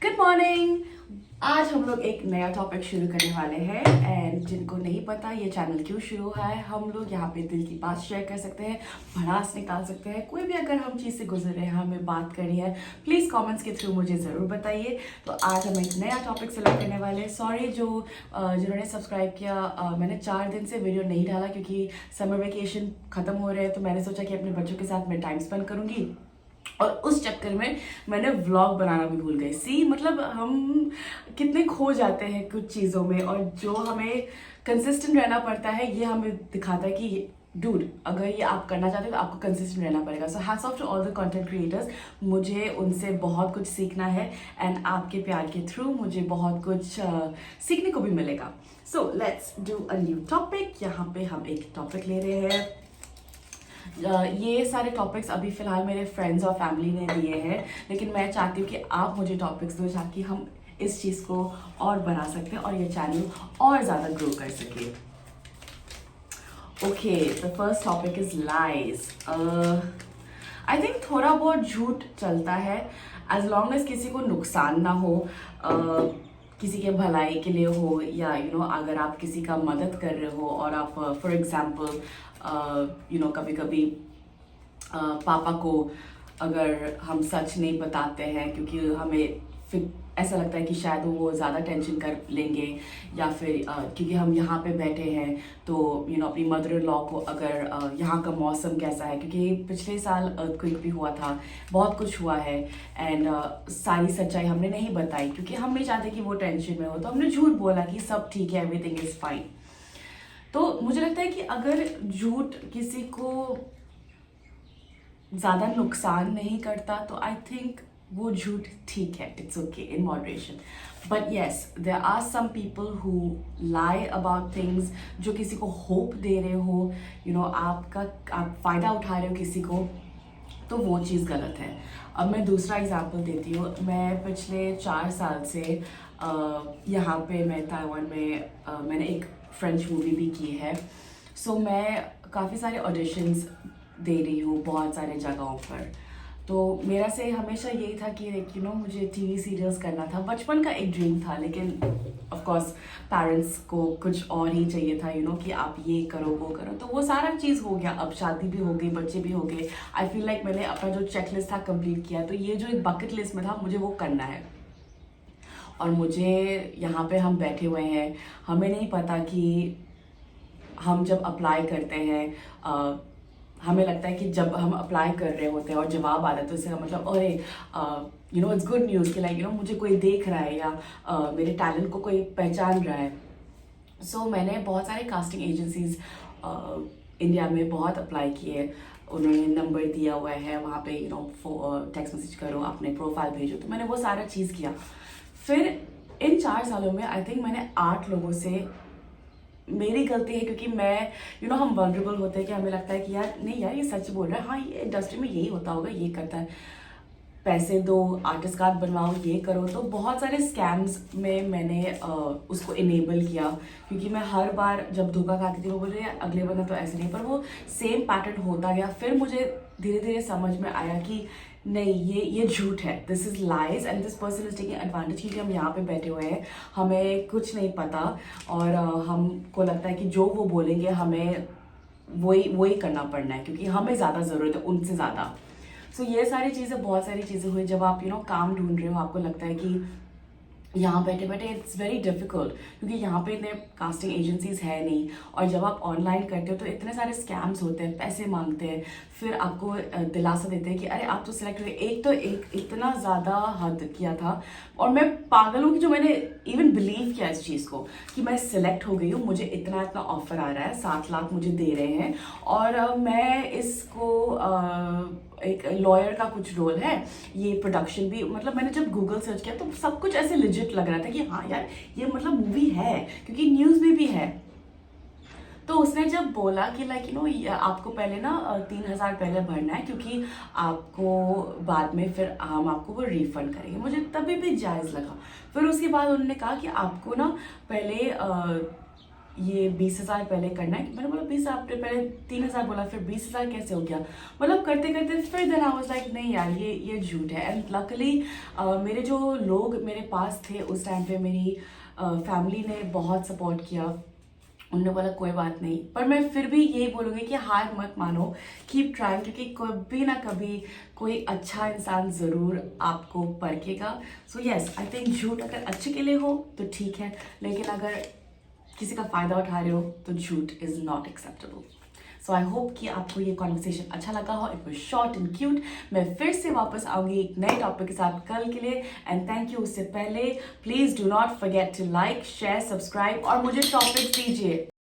Good morning. आज हम लोग एक नया टॉपिक शुरू करने वाले हैं एंड जिनको नहीं पता ये चैनल क्यों शुरू हुआ है, हम लोग यहाँ पे दिल की बात शेयर कर सकते हैं, भड़ास निकाल सकते हैं। कोई भी अगर हम चीज़ से गुजर रहे हैं, हमें बात करनी है, प्लीज़ कमेंट्स के थ्रू मुझे ज़रूर बताइए। तो आज हम एक नया टॉपिक सेलेक्ट करने वाले हैं। सॉरी जिन्होंने सब्सक्राइब किया, मैंने 4 दिन से वीडियो नहीं डाला क्योंकि समर वेकेशन ख़त्म हो रहे हैं, तो मैंने सोचा कि अपने बच्चों के साथ मैं टाइम स्पेंड करूँगी और उस चक्कर में मैंने व्लॉग बनाना भी भूल गई। मतलब हम कितने खो जाते हैं कुछ चीज़ों में, और जो हमें कंसिस्टेंट रहना पड़ता है ये हमें दिखाता है कि डूड, अगर ये आप करना चाहते हो तो आपको कंसिस्टेंट रहना पड़ेगा। So hats off to all the content creators. मुझे उनसे बहुत कुछ सीखना है एंड आपके प्यार के थ्रू मुझे बहुत कुछ सीखने को भी मिलेगा। So let's do a new topic. यहाँ पे हम एक टॉपिक ले रहे हैं। ये सारे टॉपिक्स अभी फ़िलहाल मेरे फ्रेंड्स और फैमिली ने दिए हैं, लेकिन मैं चाहती हूँ कि आप मुझे टॉपिक्स दो ताकि हम इस चीज़ को और बढ़ा सकते हैं और ये चैनल और ज़्यादा ग्रो कर सके। Okay, the first topic is lies. I think थोड़ा बहुत झूठ चलता है, एज लॉन्ग एज किसी को नुकसान ना हो, किसी के भलाई के लिए हो, या अगर आप किसी का मदद कर रहे हो और आप फॉर एग्जांपल कभी कभी पापा को अगर हम सच नहीं बताते हैं क्योंकि हमें फिर ऐसा लगता है कि शायद वो ज़्यादा टेंशन कर लेंगे, या फिर क्योंकि हम यहाँ पे बैठे हैं तो अपनी मदर इन लॉ को अगर यहाँ का मौसम कैसा है, क्योंकि पिछले साल अर्थक्वेक भी हुआ था, बहुत कुछ हुआ है एंड सारी सच्चाई हमने नहीं बताई क्योंकि हम नहीं चाहते कि वो टेंशन में हो, तो हमने झूठ बोला कि सब ठीक है, एवरीथिंग इज़ फाइन। तो मुझे लगता है कि अगर झूठ किसी को ज़्यादा नुकसान नहीं करता तो आई थिंक वो झूठ ठीक है, it's okay in moderation. But yes, there are some people who lie about things, जो किसी को होप दे रहे हो, आप फ़ायदा उठा रहे हो किसी को, तो वो चीज़ गलत है। अब मैं दूसरा एग्जांपल देती हूँ। मैं पिछले 4 साल से यहाँ पे मैं ताइवान में मैंने एक फ्रेंच मूवी भी की है। सो मैं काफ़ी सारे ऑडिशंस दे रही हूँ बहुत सारे जगहों पर। तो मेरा से हमेशा यही था कि मुझे टीवी सीरियल्स करना था, बचपन का एक ड्रीम था, लेकिन ऑफ कोर्स पेरेंट्स को कुछ और ही चाहिए था, कि आप ये करो वो करो, तो वो सारा चीज़ हो गया। अब शादी भी हो गई, बच्चे भी हो गए। आई फील लाइक मैंने अपना जो चेकलिस्ट था कंप्लीट किया, तो ये जो एक बकेट लिस्ट में था मुझे वो करना है। और मुझे यहाँ पे हम बैठे हुए हैं, हमें नहीं पता कि हम जब अप्लाई करते हैं, हमें लगता है कि जब हम अप्लाई कर रहे होते हैं और जवाब आता है तो इसका मतलब अरे इट्स गुड न्यूज़ कि लाइक मुझे कोई देख रहा है, या मेरे टैलेंट को कोई पहचान रहा है। सो मैंने बहुत सारे कास्टिंग एजेंसीज इंडिया में बहुत अप्लाई किए। उन्होंने नंबर दिया हुआ है वहाँ पे, टेक्स्ट मैसेज करो, अपने प्रोफाइल भेजो, तो मैंने वो सारा चीज़ किया। फिर इन 4 सालों में आई थिंक मैंने 8 लोगों से, मेरी गलती है क्योंकि मैं हम वल्नरेबल होते हैं कि हमें लगता है कि यार नहीं यार ये सच बोल रहा है, हाँ ये इंडस्ट्री में यही होता होगा, ये करता है, पैसे दो, आर्टिस्ट कार्ड बनवाओ, ये करो। तो बहुत सारे स्कैम्स में मैंने उसको इनेबल किया, क्योंकि मैं हर बार जब धोखा खाती थी वो बोल रही है अगले बार तो ऐसे नहीं, पर वो सेम पैटर्न होता गया। फिर मुझे धीरे धीरे समझ में आया कि नहीं, ये झूठ है, this is lies and this person is taking advantage, क्योंकि हम यहाँ पे बैठे हुए हैं, हमें कुछ नहीं पता, और हमको लगता है कि जो वो बोलेंगे हमें वही करना पड़ना है क्योंकि हमें ज़्यादा ज़रूरत है उनसे ज़्यादा। सो ये सारी चीज़ें, बहुत सारी चीज़ें हुई। जब आप काम ढूंढ रहे हो, आपको लगता है कि यहाँ बैठे बैठे इट्स वेरी डिफिकल्ट, क्योंकि यहाँ पे इतने कास्टिंग एजेंसीज है नहीं, और जब आप ऑनलाइन करते हो तो इतने सारे स्कैम्स होते हैं, पैसे मांगते हैं, फिर आपको दिलासा देते हैं कि अरे आप तो सिलेक्ट हुए। एक इतना ज़्यादा हद किया था, और मैं पागल हूँ कि जो मैंने इवन बिलीव किया इस चीज़ को कि मैं सिलेक्ट हो गई हूँ, मुझे इतना ऑफर आ रहा है, 7 लाख मुझे दे रहे हैं, और मैं इसको एक लॉयर का कुछ रोल है, ये प्रोडक्शन भी, मतलब मैंने जब गूगल सर्च किया तो सब कुछ ऐसे लिजिट लग रहा था कि हाँ यार ये मतलब मूवी है, क्योंकि न्यूज़ में भी है। तो उसने जब बोला कि लाइक आपको पहले ना 3,000 पहले भरना है, क्योंकि आपको बाद में फिर हम आपको वो रिफंड करेंगे, मुझे तभी भी जायज़ लगा। फिर उसके बाद उन्होंने कहा कि आपको ना पहले ये 20,000 पहले करना है। मैंने बोला 20,000, आपने पहले 3,000 बोला, फिर 20,000 कैसे हो गया? मतलब करते करते फिर देन आई वाज लाइक नहीं यार, ये झूठ है। एंड लकली मेरे जो लोग मेरे पास थे उस टाइम पे, मेरी फैमिली ने बहुत सपोर्ट किया। उन्होंने बोला कोई बात नहीं, पर मैं फिर भी यही बोलूँगी कि हार मत मानो, कीप ट्राइंग, क्योंकि कभी ना कभी कोई अच्छा इंसान ज़रूर आपको परखेगा। सो येस, आई थिंक झूठ अगर अच्छे के लिए हो तो ठीक है, लेकिन अगर किसी का फ़ायदा उठा रहे हो तो झूठ is not acceptable. So I hope कि आपको ये कॉन्वर्सेशन अच्छा लगा हो। It was short and cute. मैं फिर से वापस आऊंगी एक नए टॉपिक के साथ कल के लिए। And thank you. उससे पहले please do not forget to like, share, subscribe और मुझे टॉपिक्स दीजिए।